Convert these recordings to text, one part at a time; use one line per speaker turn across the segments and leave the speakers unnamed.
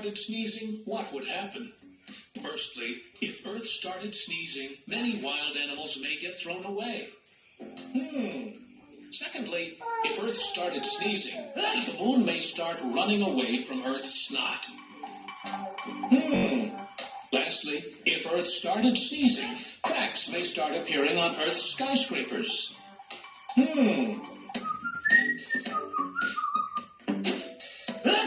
started sneezing, what would happen? Firstly, if Earth started sneezing, many wild animals may get thrown away. Secondly, if Earth started sneezing, the moon may start running away from Earth's snot. Lastly, if Earth started sneezing, cracks may start appearing on Earth's skyscrapers.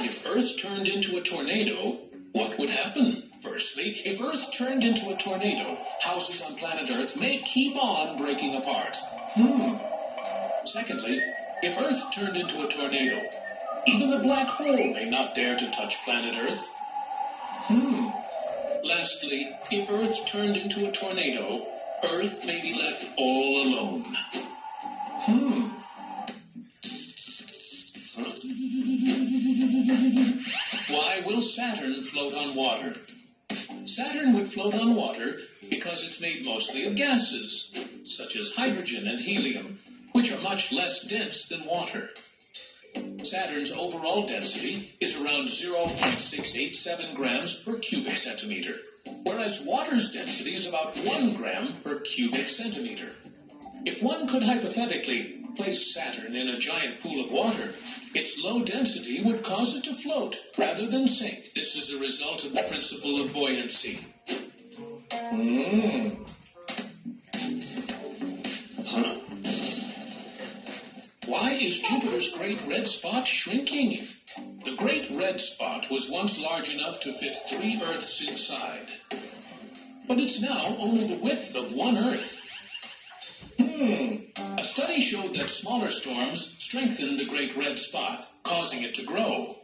If Earth turned into a tornado, what would happen? Firstly, if Earth turned into a tornado, houses on planet Earth may keep on breaking apart. Secondly, if Earth turned into a tornado, even the black hole may not dare to touch planet Earth. Lastly, if Earth turned into a tornado, Earth may be left all alone. Why will Saturn float on water? Saturn would float on water because it's made mostly of gases, such as hydrogen and helium, which are much less dense than water. Saturn's overall density is around 0.687 grams per cubic centimeter, whereas water's density is about 1 gram per cubic centimeter. If one could hypothetically place Saturn in a giant pool of water, its low density would cause it to float rather than sink. This is a result of the principle of buoyancy. Why is Jupiter's Great Red Spot shrinking? The Great Red Spot was once large enough to fit 3 Earths inside. But it's now only the width of 1 Earth. A study showed that smaller storms strengthened the Great Red Spot, causing it to grow.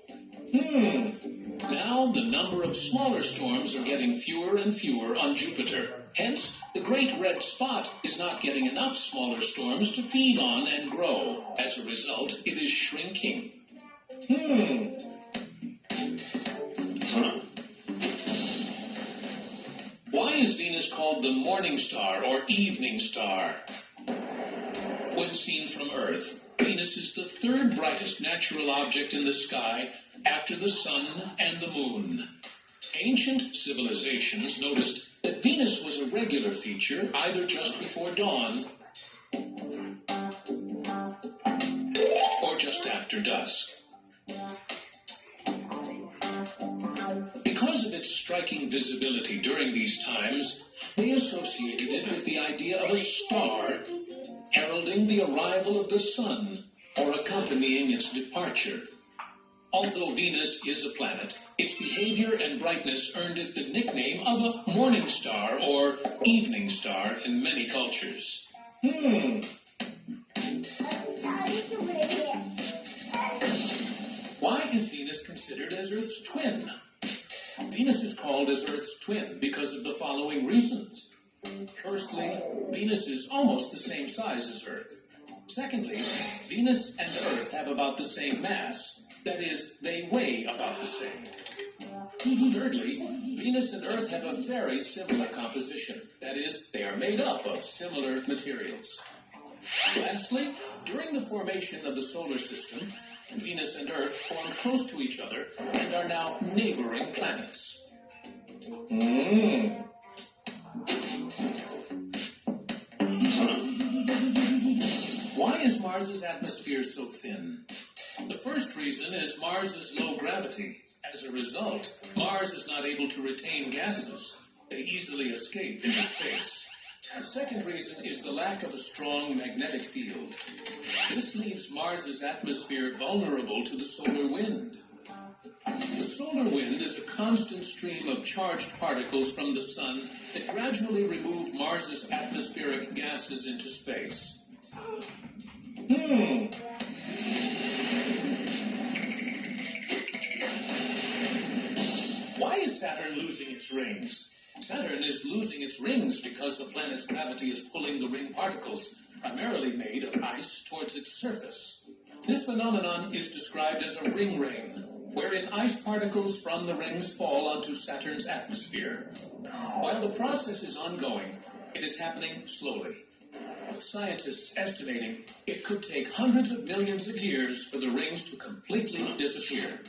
Now the number of smaller storms are getting fewer and fewer on Jupiter. Hence, the Great Red Spot is not getting enough smaller storms to feed on and grow. As a result, it is shrinking. Why is Venus called the morning star or evening star? When seen from Earth, Venus is the 3rd brightest natural object in the sky after the sun and the moon. Ancient civilizations noticed that Venus was a regular feature either just before dawn or just after dusk. Because of its striking visibility during these times, they associated it with the idea of a star heralding the arrival of the sun or accompanying its departure. Although Venus is a planet, its behavior and brightness earned it the nickname of a morning star or evening star in many cultures. Why is Venus considered as Earth's twin? Venus is called as Earth's twin because of the following reasons. Firstly, Venus is almost the same size as Earth. Secondly, Venus and Earth have about the same mass. That is, they weigh about the same. Thirdly, Venus and Earth have a very similar composition. That is, they are made up of similar materials. Lastly, during the formation of the solar system, Venus and Earth formed close to each other and are now neighboring planets. Why is Mars's atmosphere so thin? The first reason is Mars's low gravity. As a result, Mars is not able to retain gases. They easily escape into space. The second reason is the lack of a strong magnetic field. This leaves Mars's atmosphere vulnerable to the solar wind. The solar wind is a constant stream of charged particles from the sun that gradually remove Mars's atmospheric gases into space. Why is Saturn losing its rings? Saturn is losing its rings because the planet's gravity is pulling the ring particles, primarily made of ice, towards its surface. This phenomenon is described as a ring rain, wherein ice particles from the rings fall onto Saturn's atmosphere. While the process is ongoing, it is happening slowly, with scientists estimating it could take hundreds of millions of years for the rings to completely disappear.